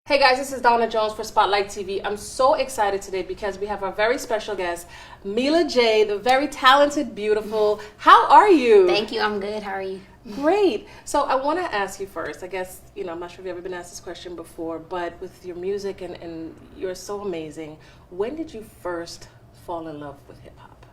Hey guys, this is Donna Jones for Spotlight TV. I'm so excited today because we have a very special guest, Mila J, the very talented, beautiful. How are you? Thank you. I'm good. How are you? Great. So I want to ask you first, I guess, I'm not sure if you've ever been asked this question before, but with your music and you're so amazing, when did you first fall in love with hip hop?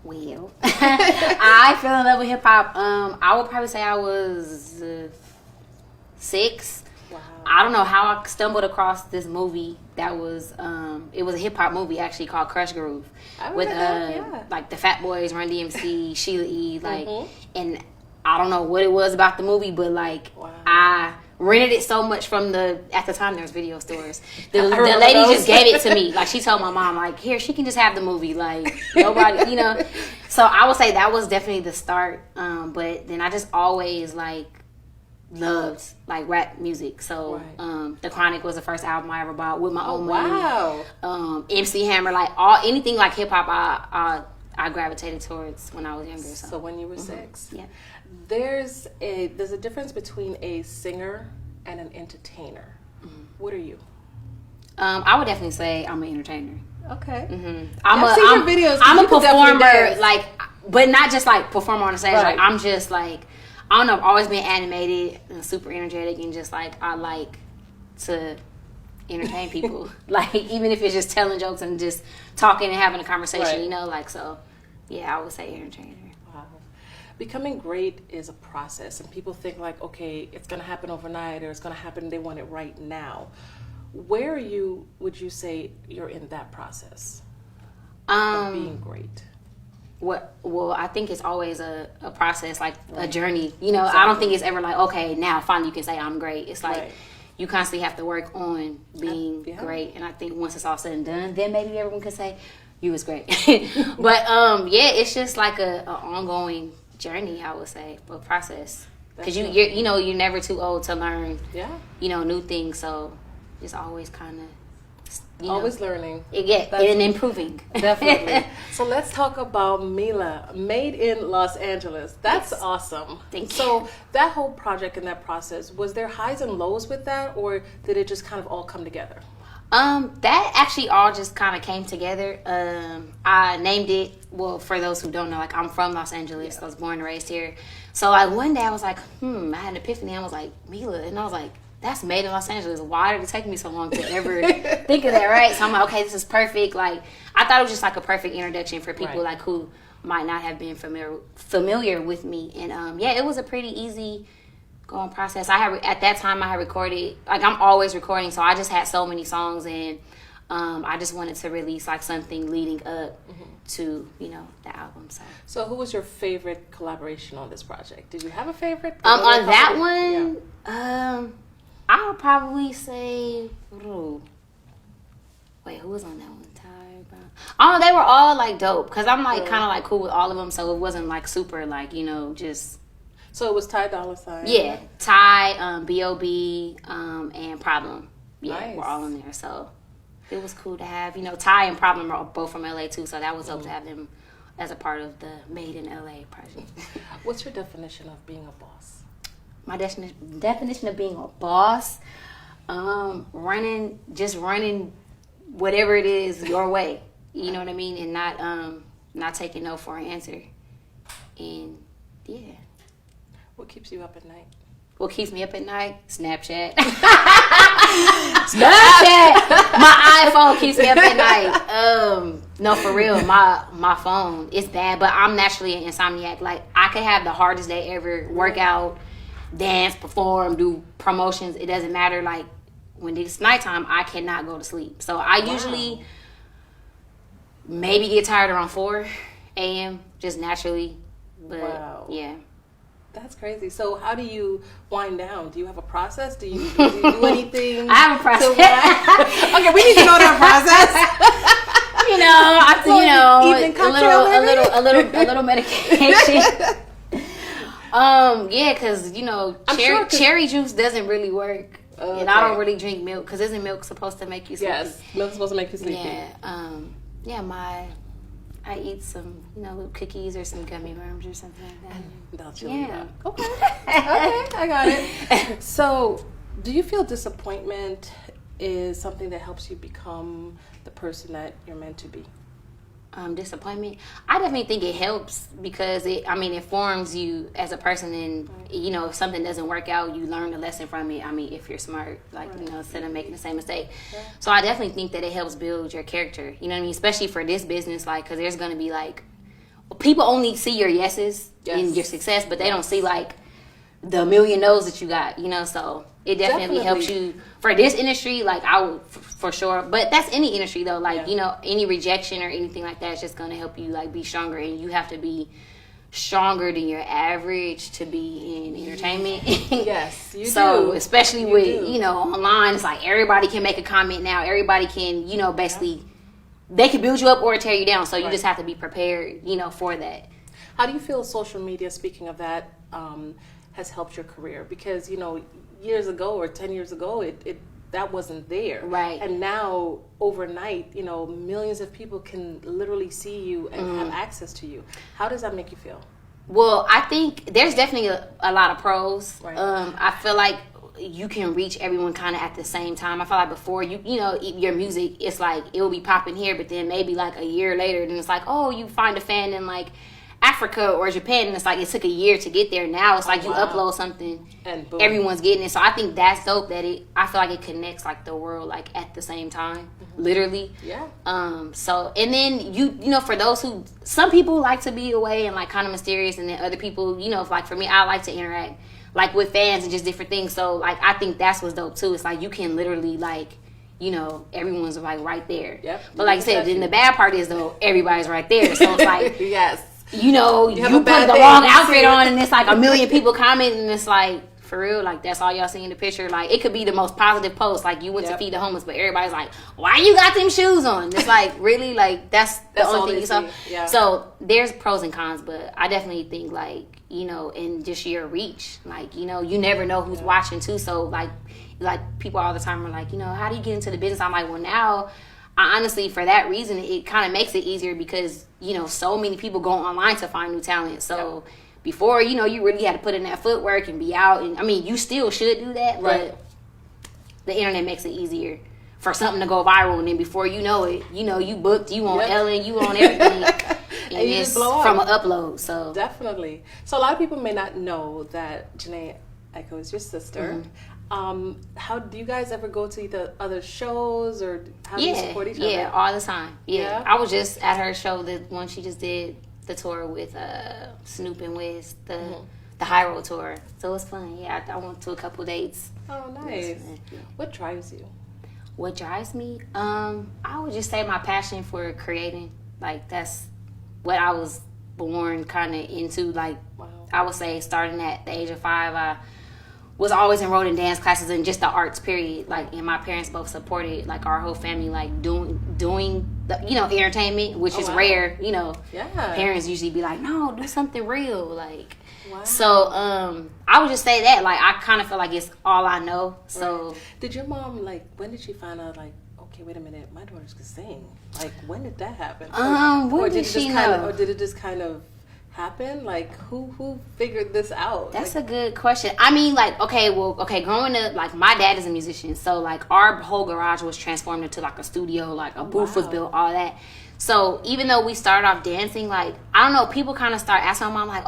Well, I fell in love with hip hop. I would probably say I was 6. Wow. I don't know how I stumbled across this movie that was it was a hip hop movie actually called Crush Groove with like the Fat Boys, Run DMC, Sheila E. And I don't know what it was about the movie, but I rented it so much from at the time there was video stores. The lady just gave it to me. Like she told my mom, like, here, she can just have the movie. Like nobody, So I would say that was definitely the start. But then I just always loved rap music. So The Chronic was the first album I ever bought with my own money. Wow. MC Hammer, anything like hip hop I gravitated towards when I was younger. So when you were 6. Yeah. There's a difference between a singer and an entertainer. What are you? I would definitely say I'm an entertainer. Okay. I've seen your videos. I'm a performer, but not just performer on the stage. Right. I'm just I don't know. I've always been animated and super energetic, and just I like to entertain people. Even if it's just telling jokes and just talking and having a conversation, right. So yeah, I would say entertainer. Wow. Becoming great is a process, and people think okay, it's going to happen overnight, or it's going to happen, they want it right now. Where would you say you're in that process of being great? Well, I think it's always a process, a journey. Exactly. I don't think it's ever okay, now finally you can say I'm great. It's right. You constantly have to work on being great. And I think once it's all said and done, then maybe everyone can say you was great. But it's just an ongoing journey, I would say, a process. Because you're never too old to learn new things. So it's always kind of always learning. And improving. Definitely. So let's talk about Mila, made in Los Angeles. That's awesome. Thank you. So that whole project and that process, was there highs and lows with that, or did it just kind of all come together? That actually all just kind of came together. I named it, well, for those who don't know, I'm from Los Angeles. I was born and raised here. So one day I was I had an epiphany. I was Mila, and I was that's made in Los Angeles. Why did it take me so long to ever think of that, right? So I'm okay, this is perfect. I thought it was just a perfect introduction for people right. who might not have been familiar with me. And it was a pretty easy going process. At that time I had recorded, I'm always recording, so I just had so many songs, and I just wanted to release something leading up to the album. So who was your favorite collaboration on this project? Did you have a favorite? On that one, I would probably say, who was on that one? Ty Brown. Oh, they were all dope, because I'm kind of cool with all of them, so it wasn't super just. So it was Ty Dolla $ign. Yeah, Ty, B.O.B. And Problem. Yeah, nice. We're all in there, so it was cool to have. Ty and Problem are both from LA too, so that was dope to have them as a part of the Made in LA project. What's your definition of being a boss? My definition of being a boss, running whatever it is your way. You know what I mean, and not taking no for an answer. And yeah. What keeps you up at night? What keeps me up at night? Snapchat. Snapchat. My iPhone keeps me up at night. No, for real. My phone is bad, but I'm naturally an insomniac. I could have the hardest day ever, work out, dance, perform, do promotions. It doesn't matter. When it's nighttime, I cannot go to sleep. So I usually maybe get tired around 4 a.m. just naturally. But yeah. That's crazy. So how do you wind down? Do you have a process? Do you do anything? I have a process. Okay, we need to know that process. A little medication. Because cherry juice doesn't really work, and I don't really drink milk, because isn't milk supposed to make you sleepy? Yes, milk's supposed to make you sleepy. Yeah. I eat some, little cookies or some gummy worms or something like that. That'll chill you out. Okay, I got it. So, do you feel disappointment is something that helps you become the person that you're meant to be? Disappointment. I definitely think it helps because it forms you as a person, and if something doesn't work out, you learn the lesson from it. If you're smart, instead of making the same mistake. Yeah. So I definitely think that it helps build your character. You know what I mean? Especially for this business, because there's gonna be people only see your yeses and your success, but they don't see the million no's that you got. So it definitely helps you for this industry. I would for sure, but that's any industry though. Any rejection or anything like that is just gonna help you be stronger, and you have to be stronger than your average to be in entertainment. Yes, you do. So especially with online, it's everybody can make a comment now. Everybody can basically they can build you up or tear you down. So you just have to be prepared for that. How do you feel social media, speaking of that, has helped your career? Because years ago or 10 years ago, it that wasn't there, right? And now overnight, millions of people can literally see you and have access to you. How does that make you feel? Well, I think there's definitely a lot of pros. Right. I feel like you can reach everyone kind of at the same time. I feel like before your music, it's it will be popping here, but then maybe a year later, then it's you find a fan in Africa or Japan, and it's it took a year to get there. Now it's you upload something and boom, everyone's getting it. So I think that's dope that I feel like it connects the world at the same time, literally. Yeah. So and then for those who, some people like to be away and kind of mysterious, and then other people, for me, I like to interact with fans and just different things. So I think that's what's dope too. It's you can literally everyone's right there. Yep. But like I said, then the bad part is though everybody's right there. So it's yes. You put the wrong outfit on, and it's a million people commenting, and it's for real, that's all y'all see in the picture. It could be the most positive post, you went to feed the homeless, but everybody's why you got them shoes on? It's really that's the only thing you saw. Yeah. So there's pros and cons, but I definitely think in just your reach, you never know who's watching too. So people all the time are how do you get into the business? I'm well, now I honestly, for that reason, it kind of makes it easier because, so many people go online to find new talent. So before, you really had to put in that footwork and be out. And you still should do that, but the internet makes it easier for something to go viral. And then before you know it, you booked, you on Ellen, you on everything. and you it's just blow up from an upload. So definitely. So a lot of people may not know that Janae Echo is your sister. Mm-hmm. How do you guys ever go to either other shows, or how do you support each other? Yeah, all the time. Yeah. I was just at her show, the one she just did the tour with Snoop and Wiz, the High Road tour. So it was fun. Yeah, I went to a couple dates. Oh, nice. What drives you? What drives me? I would just say my passion for creating. That's what I was born kind of into. I would say starting at the age of 5, I was always enrolled in dance classes and just the arts period. And my parents both supported our whole family doing the entertainment, which is rare. Parents usually be no, do something real. Wow. So I would just say that I kind of feel it's all I know. So did your mom when did she find out okay, wait a minute, my daughters can sing? When did that happen? When did she know? Or did it just kind of happen? Who figured this out? That's a good question. Growing up, my dad is a musician, so our whole garage was transformed into a studio, a booth was built, all that. So even though we started off dancing, I don't know, people kind of start asking my mom at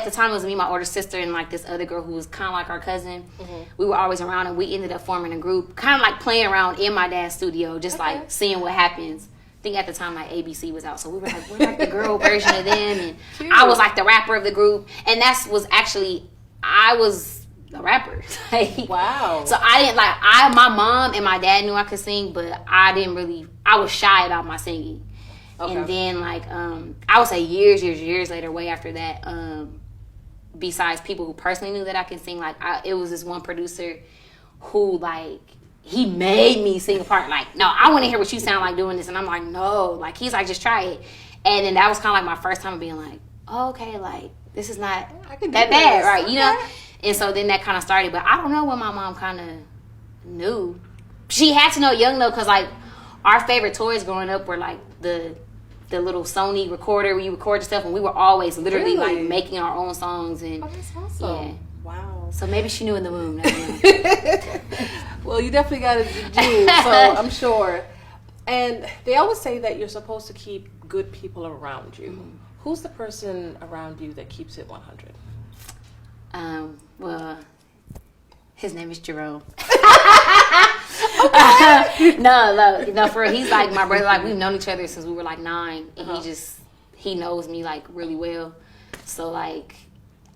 the time it was me, my older sister, and this other girl who was kind of our cousin. Mm-hmm. We were always around, and we ended up forming a group, kind of playing around in my dad's studio, just seeing what happens. I think at the time ABC was out, so we were we're the girl version of them, and cute. I was the rapper of the group, and I was a rapper. Wow. So I didn't my mom and my dad knew I could sing, but I was shy about my singing. Okay. And then I would say years later, way after that, besides people who personally knew that I can sing, it was this one producer who he made me sing a part. No, I want to hear what you sound like doing this. And I'm no. He's just try it. And then that was kind of my first time of being oh, okay, this is not that bad, right? Okay. And so then that kind of started. But I don't know when my mom kind of knew. She had to know young, though, because, our favorite toys growing up were, the little Sony recorder where you record stuff. And we were always literally, making our own songs. And oh, that's awesome. Yeah. Wow. So maybe she knew in the womb. Well, you definitely got it, June, so I'm sure. And they always say that you're supposed to keep good people around you. Mm-hmm. Who's the person around you that keeps it 100? Well, his name is Jerome. Okay. No, for real, he's like my brother. Like, we've known each other since we were like 9, and he knows me like really well. So like,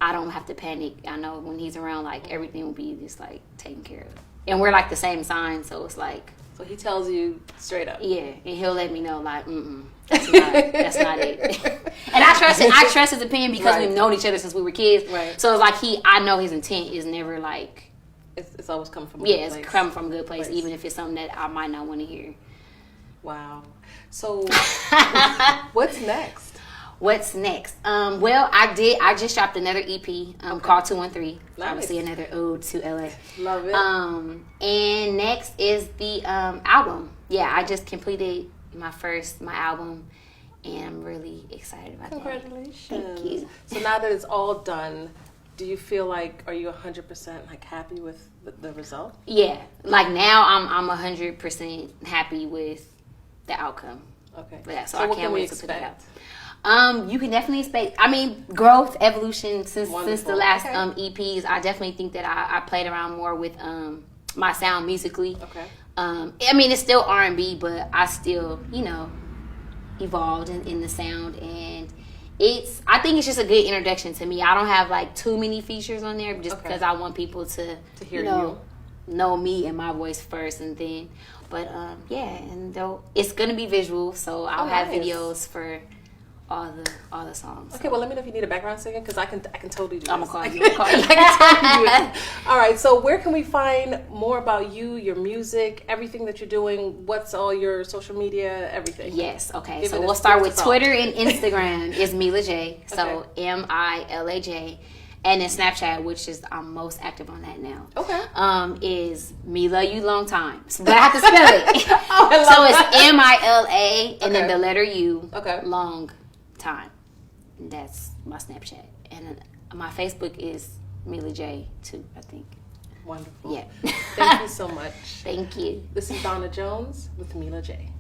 I don't have to panic. I know when he's around, like everything will be just like taken care of. And we're like the same sign, so it's like. So he tells you straight up. Yeah, and he'll let me know like, that's not it. And I trust his opinion because we've known each other since we were kids. Right. So it's like I know his intent is never like. It's always coming from a good place. It's coming from a good place, even if it's something that I might not want to hear. Wow. So, what's next? What's next? Well, I just dropped another EP called 213. Nice. Obviously, another ode to LA. Love it. And next is the album. Yeah, I just completed my album, and I'm really excited about Congratulations. That. Thank you. So now that it's all done, do you feel like, are you 100% like happy with the result? Yeah, like now I'm 100% happy with the outcome. Okay. Yeah, so I what can't wait to to put it out. You can definitely expect. I mean, growth, evolution since the last EPs. I definitely think that I played around more with my sound musically. Okay. I mean, it's still R&B, but I still evolved in the sound, and I think it's just a good introduction to me. I don't have like too many features on there just because I want people to hear you know me and my voice first, and then. But and though it's gonna be visual, so I'll have videos for all the songs. Okay, well, let me know if you need a background singer because I can totally do. I'm this. gonna call you. I can totally do it. All right, so where can we find more about you, your music, everything that you're doing? What's all your social media, everything? Yes. Okay. So we'll start with Twitter and Instagram. Is Mila J. So MILAJ. And then Snapchat, which is I'm most active on that now. Okay. Is Mila you long time. But I have to spell it. So it's MILA and then the letter U. Long time. And that's my Snapchat. And my Facebook is Mila J too, I think. Wonderful. Yeah. Thank you so much. Thank you. This is Donna Jones with Mila J.